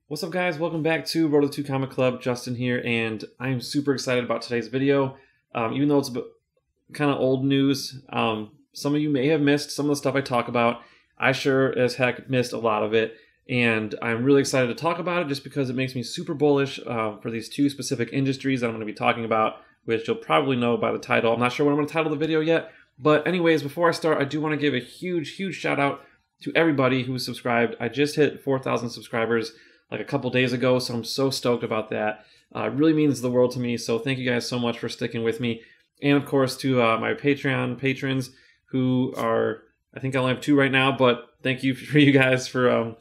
What's up, guys? Welcome back to RT2CC Comic Club. Justin here, and I'm super excited about today's video. Even though it's kind of old news, some of you may have missed some of the stuff I talk about. I sure as heck missed a lot of it, and I'm really excited to talk about it just because it makes me super bullish for these two specific industries that I'm going to be talking about, which you'll probably know by the title. I'm not sure what I'm going to title the video yet, but anyways, before I start, I do want to give a huge shout out to everybody who's subscribed. I just hit 4,000 subscribers like a couple days ago, so I'm so stoked about that. It really means the world to me, so thank you guys so much for sticking with me. And of course to my Patreon patrons who are, I think I only have 2 right now, but thank you for you guys for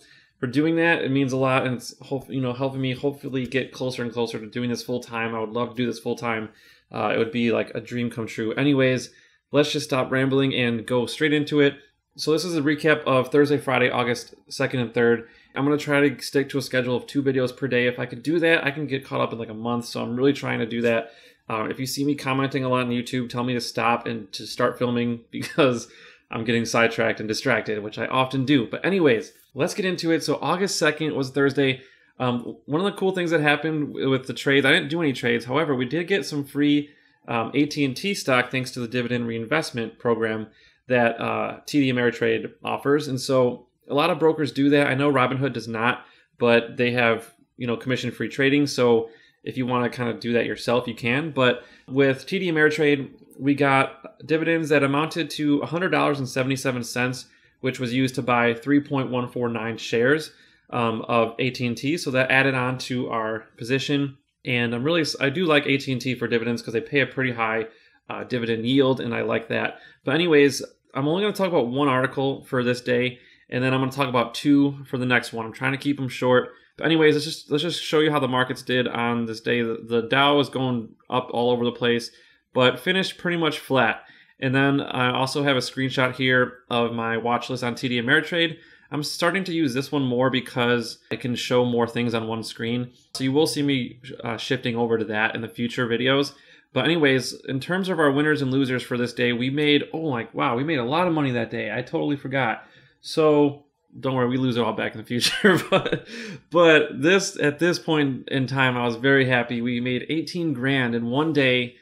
doing that. It means a lot, and it's helping me hopefully get closer and closer to doing this full time. I would love to do this full time. It would be like a dream come true. Anyways, let's just stop rambling and go straight into it. So this is a recap of Thursday, Friday, August 2nd and 3rd. I'm going to try to stick to a schedule of 2 videos per day. If I could do that, I can get caught up in like a month, so I'm really trying to do that. If you see me commenting a lot on YouTube, tell me to stop and to start filming because I'm getting sidetracked and distracted, which I often do. But anyways, let's get into it. So August 2nd was Thursday. One of the cool things that happened with the trades, I didn't do any trades. However, we did get some free AT&T stock thanks to the dividend reinvestment program that TD Ameritrade offers. And so a lot of brokers do that. I know Robinhood does not, but they have, commission-free trading. So if you want to kind of do that yourself, you can. But with TD Ameritrade, we got dividends that amounted to $100.77, which was used to buy 3.149 shares of AT&T. So that added on to our position. And I do like AT&T for dividends because they pay a pretty high dividend yield, and I like that. But anyways, I'm only going to talk about 1 article for this day, and then I'm going to talk about 2 for the next one. I'm trying to keep them short. But anyways, let's just show you how the markets did on this day. The Dow was going up all over the place, but finished pretty much flat. And then I also have a screenshot here of my watch list on TD Ameritrade. I'm starting to use this one more because I can show more things on one screen. So you will see me shifting over to that in the future videos. But anyways, in terms of our winners and losers for this day, we made, we made a lot of money that day. I totally forgot. So don't worry, we lose it all back in the future. but at this point in time, I was very happy. We made 18 grand in one day.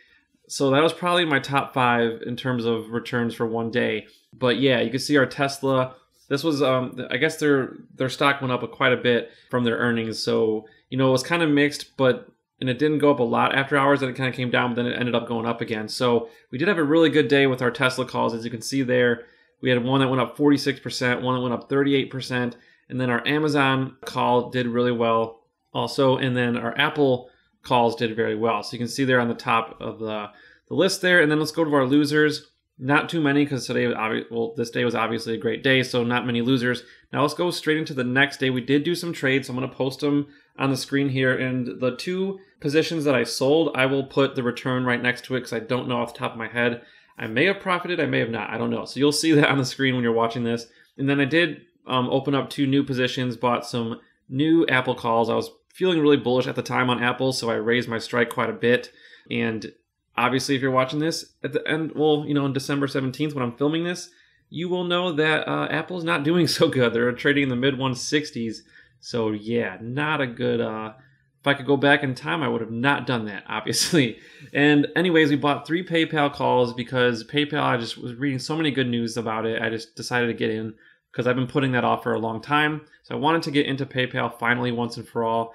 So that was probably my top 5 in terms of returns for one day. But yeah, you can see our Tesla. This was, I guess their stock went up quite a bit from their earnings. So, it was kind of mixed, and it didn't go up a lot after hours, and it kind of came down, but then it ended up going up again. So we did have a really good day with our Tesla calls. As you can see there, we had one that went up 46%, one that went up 38%, and then our Amazon call did really well also, and then our Apple calls did very well. So you can see there on the top of the list there, and then let's go to our losers. Not too many because this day was obviously a great day, so not many losers. Now let's go straight into the next day. We did do some trades, so I'm going to post them on the screen here. And the 2 positions that I sold, I will put the return right next to it because I don't know off the top of my head. I may have profited, I may have not, I don't know. So you'll see that on the screen when you're watching this. And then I did open up 2 new positions, bought some new Apple calls. I was feeling really bullish at the time on Apple, so I raised my strike quite a bit. And obviously, if you're watching this at the end, on December 17th when I'm filming this, you will know that Apple's not doing so good. They're trading in the mid-160s. So yeah, not a good, if I could go back in time, I would have not done that, obviously. And anyways, we bought 3 PayPal calls because PayPal, I just was reading so many good news about it. I just decided to get in because I've been putting that off for a long time. So I wanted to get into PayPal finally once and for all.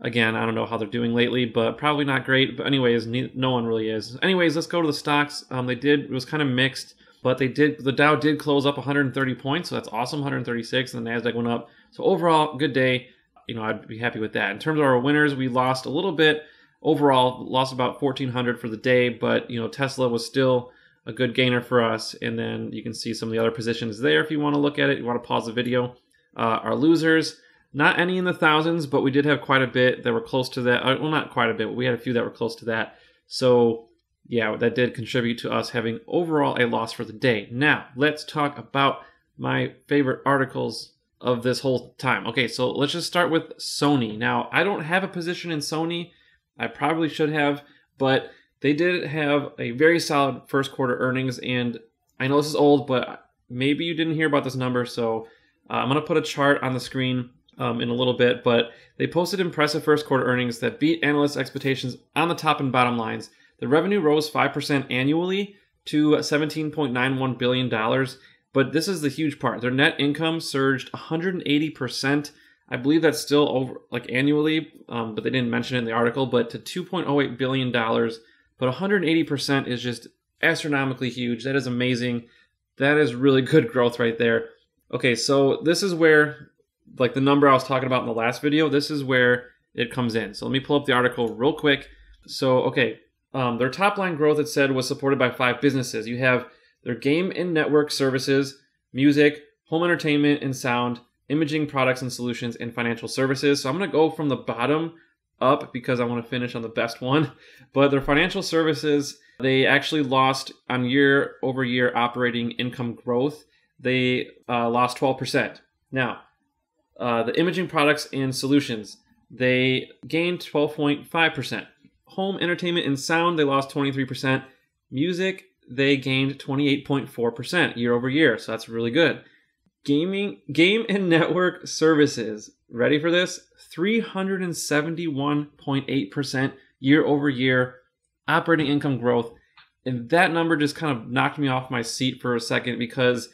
Again, I don't know how they're doing lately, but probably not great. But anyways, no one really is. Anyways, let's go to the stocks. It was kind of mixed, but the Dow did close up 130 points, so that's awesome, 136, and the Nasdaq went up. So overall, good day. I'd be happy with that. In terms of our winners, we lost a little bit. Overall, lost about 1,400 for the day, but Tesla was still a good gainer for us. And then you can see some of the other positions there if you want to look at it. You want to pause the video. Our losers. Not any in the thousands, but we did have quite a bit that were close to that. Well, not quite a bit, but we had a few that were close to that. So, yeah, that did contribute to us having overall a loss for the day. Now, let's talk about my favorite articles of this whole time. Okay, so let's just start with Sony. Now, I don't have a position in Sony. I probably should have, but they did have a very solid first quarter earnings, and I know this is old, but maybe you didn't hear about this number, so I'm going to put a chart on the screen in a little bit, but they posted impressive first quarter earnings that beat analysts' expectations on the top and bottom lines. The revenue rose 5% annually to $17.91 billion, but this is the huge part. Their net income surged 180%. I believe that's still over, like, annually, but they didn't mention it in the article, but to $2.08 billion. But 180% is just astronomically huge. That is amazing. That is really good growth right there. Okay, so this is where, like the number I was talking about in the last video, this is where it comes in. So let me pull up the article real quick. So, okay, their top line growth, it said, was supported by 5 businesses. You have their game and network services, music, home entertainment and sound, imaging products and solutions, and financial services. So I'm going to go from the bottom up because I want to finish on the best one. But their financial services, they actually lost on year-over-year operating income growth. They lost 12%. Now, the imaging products and solutions, they gained 12.5%. Home entertainment and sound, they lost 23%. Music, they gained 28.4% year over year. So that's really good. Game and network services, ready for this? 371.8% year over year operating income growth. And that number just kind of knocked me off my seat for a second, because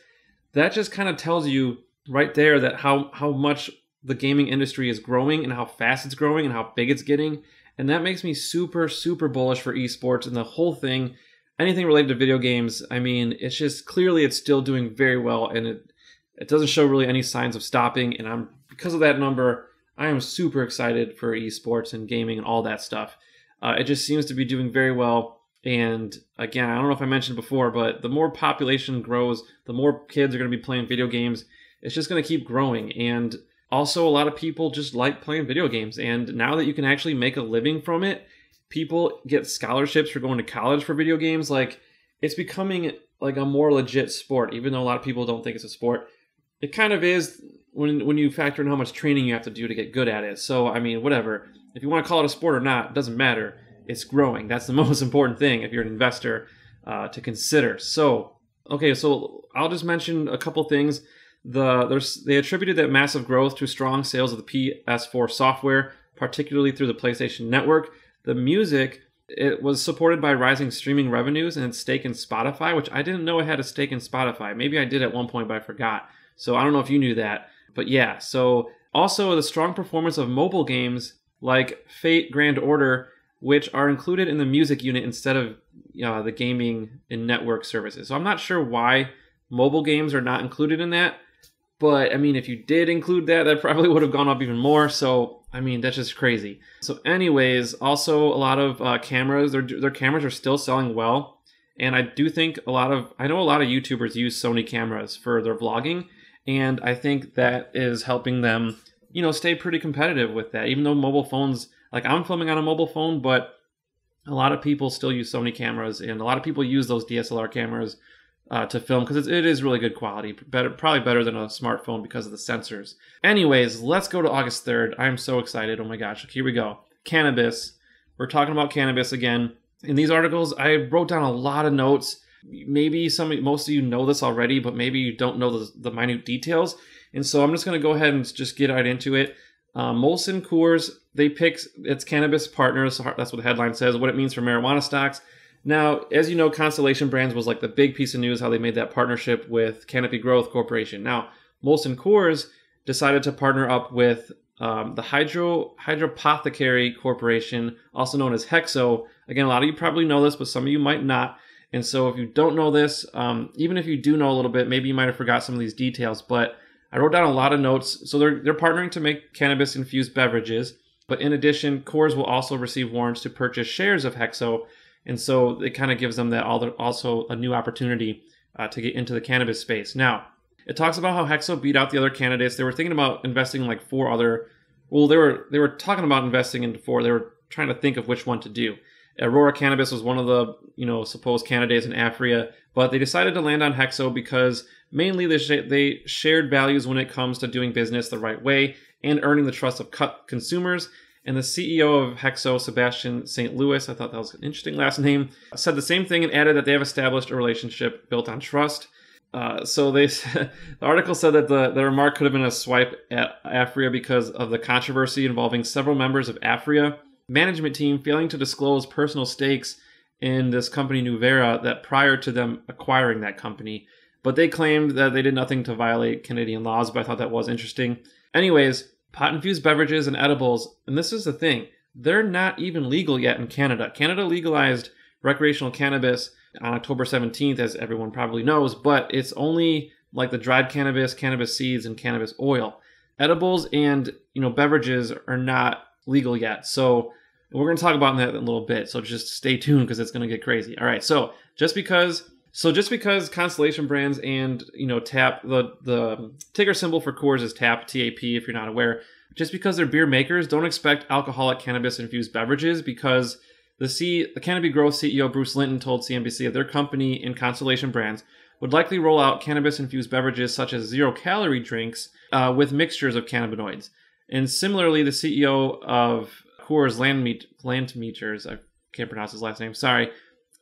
that just kind of tells you right there that how much the gaming industry is growing and how fast it's growing and how big it's getting. And that makes me super, super bullish for esports and the whole thing. Anything related to video games, I mean, it's just clearly it's still doing very well, and it doesn't show really any signs of stopping. And because of that number, I am super excited for esports and gaming and all that stuff. It just seems to be doing very well. And again, I don't know if I mentioned before, but the more population grows, the more kids are going to be playing video games. It's just going to keep growing. And also, a lot of people just like playing video games. And now that you can actually make a living from it, people get scholarships for going to college for video games. Like, it's becoming like a more legit sport, even though a lot of people don't think it's a sport. It kind of is when you factor in how much training you have to do to get good at it. So, I mean, whatever. If you want to call it a sport or not, it doesn't matter. It's growing. That's the most important thing if you're an investor to consider. So, okay, so I'll just mention a couple things. They attributed that massive growth to strong sales of the PS4 software, particularly through the PlayStation Network. The music, it was supported by rising streaming revenues and its stake in Spotify, which I didn't know it had a stake in Spotify. Maybe I did at one point, but I forgot. So I don't know if you knew that. But yeah, so also the strong performance of mobile games like Fate Grand Order, which are included in the music unit instead of the gaming and network services. So I'm not sure why mobile games are not included in that. But, I mean, if you did include that, that probably would have gone up even more. So, I mean, that's just crazy. So anyways, also a lot of cameras, their cameras are still selling well. And I do think I know a lot of YouTubers use Sony cameras for their vlogging. And I think that is helping them, stay pretty competitive with that. Even though mobile phones, like I'm filming on a mobile phone, but a lot of people still use Sony cameras. And a lot of people use those DSLR cameras to film, because it is really good quality, probably better than a smartphone because of the sensors. Anyways, let's go to August 3rd. I'm so excited. Oh my gosh, here we go. Cannabis. We're talking about cannabis again. In these articles, I wrote down a lot of notes. Maybe most of you know this already, but maybe you don't know the minute details. And so I'm just going to go ahead and just get right into it. Molson Coors, they picked its cannabis partners. That's what the headline says, what it means for marijuana stocks. Now, as you know, Constellation Brands was like the big piece of news, how they made that partnership with Canopy Growth Corporation. Now, Molson Coors decided to partner up with the Hydropothecary Corporation, also known as Hexo. Again, a lot of you probably know this, but some of you might not. And so if you don't know this, even if you do know a little bit, maybe you might have forgot some of these details. But I wrote down a lot of notes. So they're partnering to make cannabis-infused beverages. But in addition, Coors will also receive warrants to purchase shares of Hexo. And so it kind of gives them that also a new opportunity to get into the cannabis space. Now, it talks about how Hexo beat out the other candidates. They were thinking about investing in like 4 other. Well, they were talking about investing into 4. They were trying to think of which one to do. Aurora Cannabis was one of the supposed candidates in Afria, but they decided to land on Hexo because mainly they shared values when it comes to doing business the right way and earning the trust of consumers. And the CEO of Hexo, Sebastian St. Louis, I thought that was an interesting last name, said the same thing and added that they have established a relationship built on trust. So the article said that the remark could have been a swipe at Aphria because of the controversy involving several members of Aphria management team failing to disclose personal stakes in this company Nuvera that prior to them acquiring that company. But they claimed that they did nothing to violate Canadian laws, but I thought that was interesting. Anyways, pot-infused beverages and edibles, and this is the thing, they're not even legal yet in Canada. Canada legalized recreational cannabis on October 17th, as everyone probably knows, but it's only like the dried cannabis, cannabis seeds, and cannabis oil. Edibles and beverages are not legal yet. So we're going to talk about that in a little bit. So just stay tuned because it's going to get crazy. All right. So just because Constellation Brands and TAP, the ticker symbol for Coors is TAP, T-A-P, if you're not aware. Just because they're beer makers, don't expect alcoholic cannabis infused beverages, because the Cannabis Growth CEO Bruce Linton told CNBC that their company in Constellation Brands would likely roll out cannabis-infused beverages such as zero-calorie drinks with mixtures of cannabinoids. And similarly, the CEO of Coors Landmeters, I can't pronounce his last name, sorry,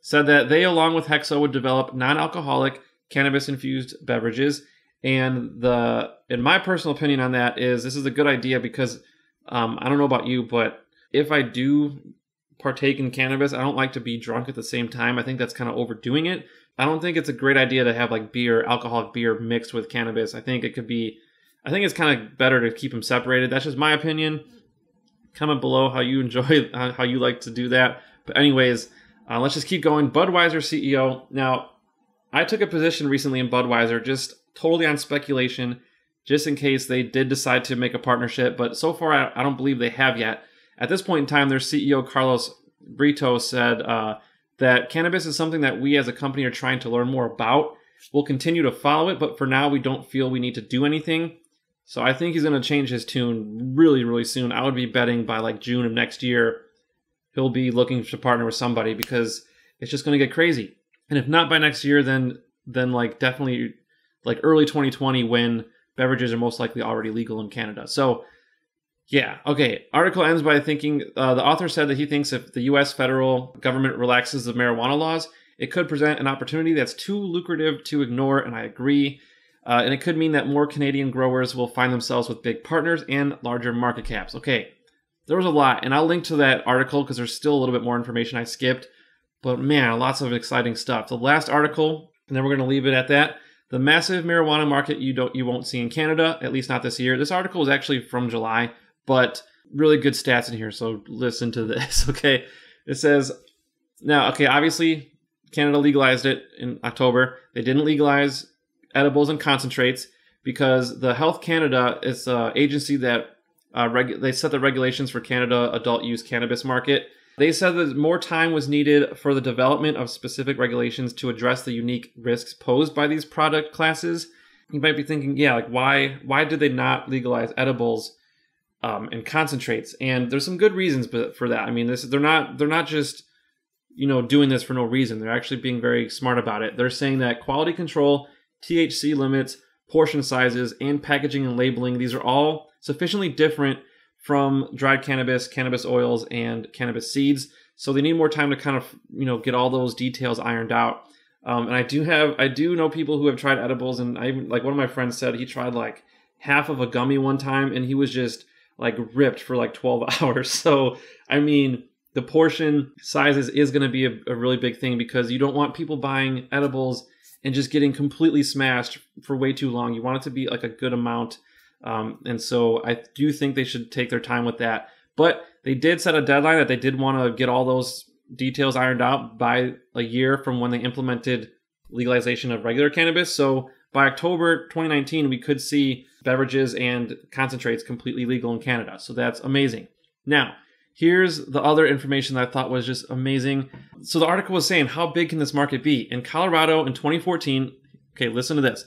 said that they, along with Hexo, would develop non-alcoholic cannabis-infused beverages. And in my personal opinion on that is, this is a good idea because I don't know about you, but if I do partake in cannabis, I don't like to be drunk at the same time. I think that's kind of overdoing it. I don't think it's a great idea to have like alcoholic beer mixed with cannabis. I think it's kind of better to keep them separated. That's just my opinion. Comment below how you enjoy, how you like to do that. But anyways, let's just keep going. Budweiser CEO. Now, I took a position recently in Budweiser, just totally on speculation, just in case they did decide to make a partnership. But so far, I don't believe they have yet. At this point in time, their CEO, Carlos Brito, said that cannabis is something that we as a company are trying to learn more about. We'll continue to follow it, but for now, we don't feel we need to do anything. So I think he's going to change his tune really, really soon. I would be betting by like June of next year, he'll be looking to partner with somebody, because it's just going to get crazy. And if not by next year, then like definitely like early 2020, when beverages are most likely already legal in Canada. So yeah, okay. Article ends by thinking, the author said that he thinks if the U.S. federal government relaxes the marijuana laws, it could present an opportunity that's too lucrative to ignore, and I agree. And it could mean that more Canadian growers will find themselves with big partners and larger market caps. Okay, there was a lot, and I'll link to that article because there's still a little bit more information I skipped. But man, lots of exciting stuff. The last article, and then we're going to leave it at that. The massive marijuana market you won't see in Canada, at least not this year. This article is actually from July. But really good stats in here, so listen to this, okay? It says, now, okay, obviously, Canada legalized it in October. They didn't legalize edibles and concentrates because the Health Canada is an agency that they set the regulations for Canada adult use cannabis market. They said that more time was needed for the development of specific regulations to address the unique risks posed by these product classes. You might be thinking, yeah, like why did they not legalize edibles and concentrates? And there's some good reasons for that. I mean, they're not just doing this for no reason. They're actually being very smart about it. They're saying that quality control, THC limits, portion sizes, and packaging and labeling, these are all sufficiently different from dried cannabis, cannabis oils, and cannabis seeds. So they need more time to kind of get all those details ironed out. And I do know people who have tried edibles, and like one of my friends said he tried like half of a gummy one time, and he was just like ripped for like 12 hours. So, I mean, the portion sizes is going to be a really big thing, because you don't want people buying edibles and just getting completely smashed for way too long. You want it to be like a good amount. And so I do think they should take their time with that. But they did set a deadline that they did want to get all those details ironed out by a year from when they implemented legalization of regular cannabis. So by October 2019, we could see beverages and concentrates completely legal in Canada. So that's amazing. Now, here's the other information that I thought was just amazing. So the article was saying, how big can this market be? In Colorado in 2014, okay, listen to this.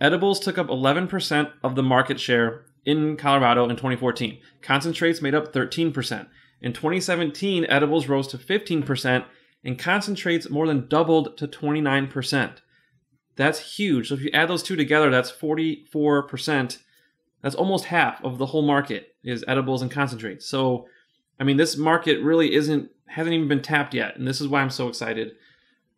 Edibles took up 11% of the market share in Colorado in 2014. Concentrates made up 13%. In 2017, edibles rose to 15%, and concentrates more than doubled to 29%. That's huge. So if you add those two together, that's 44%. That's almost half of the whole market is edibles and concentrates. So, I mean, this market really hasn't even been tapped yet. And this is why I'm so excited.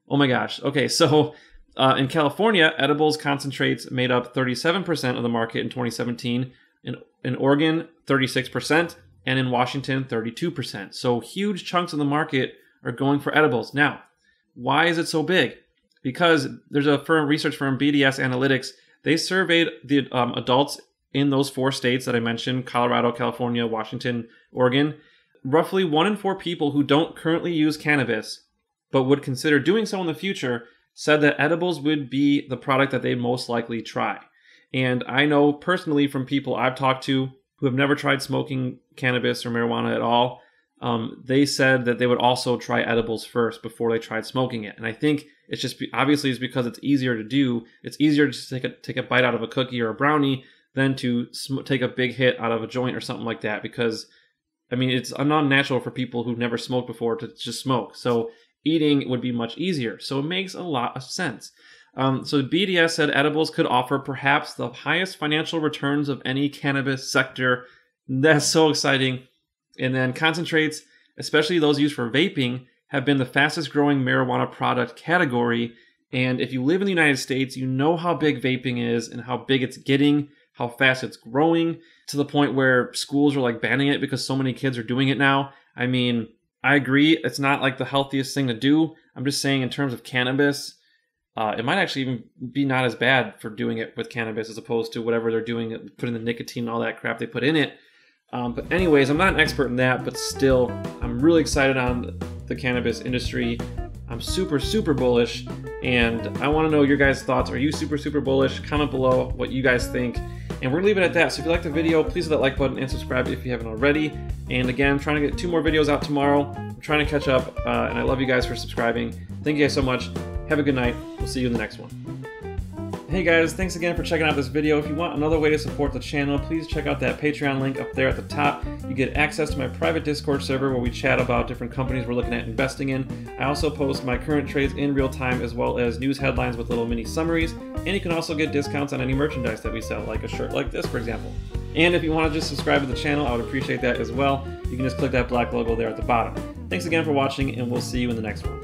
Oh my gosh. Okay, so In California, edibles concentrates made up 37% of the market in 2017. In Oregon, 36%, and in Washington, 32%. So huge chunks of the market are going for edibles. Now, why is it so big? Because there's a research firm, BDS Analytics. They surveyed the adults in those 4 states that I mentioned, Colorado, California, Washington, Oregon. Roughly 1 in 4 people who don't currently use cannabis, but would consider doing so in the future, said that edibles would be the product that they most likely try. And I know personally from people I've talked to who have never tried smoking cannabis or marijuana at all, they said that they would also try edibles first before they tried smoking it. And I think it's just obviously it's because it's easier to do. It's easier to just take a bite out of a cookie or a brownie than to take a big hit out of a joint or something like that. Because I mean, it's non-natural for people who've never smoked before to just smoke. So eating would be much easier. So it makes a lot of sense. So BDS said edibles could offer perhaps the highest financial returns of any cannabis sector. That's so exciting. And then concentrates, especially those used for vaping, have been the fastest growing marijuana product category. And if you live in the United States, you know how big vaping is and how big it's getting, how fast it's growing, to the point where schools are like banning it because so many kids are doing it now. I mean, I agree, it's not like the healthiest thing to do. I'm just saying in terms of cannabis, it might actually even be not as bad for doing it with cannabis as opposed to whatever they're doing, putting the nicotine and all that crap they put in it. But anyways, I'm not an expert in that, but still, I'm really excited on the cannabis industry. I'm super, super bullish, and I want to know your guys' thoughts. Are you super, super bullish? Comment below what you guys think. And we're going to leave it at that. So if you like the video, please hit that like button and subscribe if you haven't already. And again, I'm trying to get 2 more videos out tomorrow. I'm trying to catch up, and I love you guys for subscribing. Thank you guys so much. Have a good night. We'll see you in the next one. Hey guys, thanks again for checking out this video. If you want another way to support the channel, please check out that Patreon link up there at the top. You get access to my private Discord server where we chat about different companies we're looking at investing in. I also post my current trades in real time as well as news headlines with little mini summaries. And you can also get discounts on any merchandise that we sell, like a shirt like this, for example. And if you want to just subscribe to the channel, I would appreciate that as well. You can just click that black logo there at the bottom. Thanks again for watching, and we'll see you in the next one.